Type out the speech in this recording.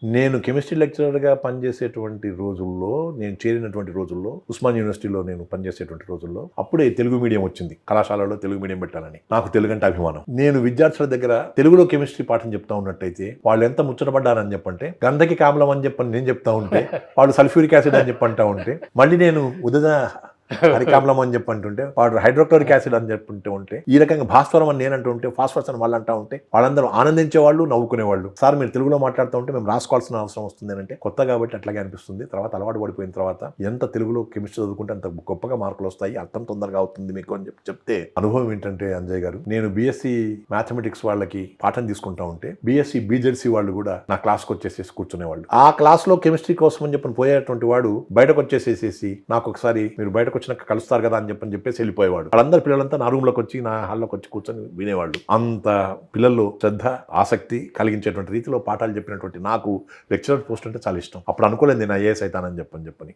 నేను కెమిస్ట్రీ లెక్చరర్‌గా పనిచేసేటువంటి రోజుల్లో, నేను చేరినటువంటి రోజుల్లో, ఉస్మానియా యూనివర్సిటీలో నేను పనిచేసేటువంటి రోజుల్లో, అప్పుడే తెలుగు మీడియం వచ్చింది. కళాశాలలో తెలుగు మీడియం పెట్టాలని. నాకు తెలుగంటే అభిమానం. నేను విద్యార్థుల దగ్గర తెలుగులో కెమిస్ట్రీ పాఠం చెప్తా ఉన్నట్టయితే, వాళ్ళు ఎంత ముచ్చటపడ్డారని చెప్పంటే, గంధకిక ఆమ్లం అని చెప్పని నేను చెప్తా ఉంటే, వాళ్ళు సల్ఫ్యూరిక్ యాసిడ్ అని చెప్పంటా ఉంటే, మళ్ళీ నేను హరికామ్లం అని చెప్పంటుంటే, వాడు హైడ్రోక్లోరిక్ యాసిడ్ అని చెప్పుంటూ ఉంటే, ఈ రకంగా భాస్వరం అని నేనంటూ ఉంటే, ఫాస్ఫరస్ అని వాళ్ళు అంటా ఉంటే, వాళ్ళందరూ ఆనందించేవాళ్ళు, నవ్వుకునేవాళ్ళు. సార్ మీరు తెలుగులో మాట్లాడుతూ ఉంటే మేము రాసుకోవాల్సిన అవసరం వస్తుంది అని అంటే, కొత్త కాబట్టి అట్లాగే అనిపిస్తుంది. తర్వాత అలవాటు పడిపోయిన తర్వాత ఎంత తెలుగులో కెమిస్ట్రీ చదువుకుంటే అంత గొప్పగా మార్కులు వస్తాయి, అర్థం తొందరగా అవుతుంది మీకు అని చెప్తే అనుభవం ఏంటంటే అంజయ్ గారు, నేను బీఎస్సీ మ్యాథమెటిక్స్ వాళ్ళకి పాఠం తీసుకుంటా ఉంటే, బీఎస్సీ బీజెడ్సీ వాళ్ళు కూడా నా క్లాస్కి వచ్చేసేసి కూర్చునేవాళ్ళు. ఆ క్లాస్లో కెమిస్ట్రీ కోసం అని చెప్పని పోయేటువంటి వాడు బయటకు వచ్చేసేసి నాకు ఒకసారి మీరు బయటకు వచ్చినాక కలుస్తారు కదా అని చెప్పేసి వెళ్ళిపోయేవాడు. వాళ్ళందరూ పిల్లలంతా నా రూమ్లోకి వచ్చి, నా హాల్లోకి వచ్చి కూర్చొని వినేవాళ్ళు. అంత పిల్లల్లో శ్రద్ధ, ఆసక్తి కలిగించేటువంటి రీతిలో పాఠాలు చెప్పినటువంటి నాకు లెక్చరర్ పోస్ట్ అంటే చాలా ఇష్టం. అప్పుడు అనుకోలేదు నేను ఐఏఎస్ అవుతానని చెప్పని.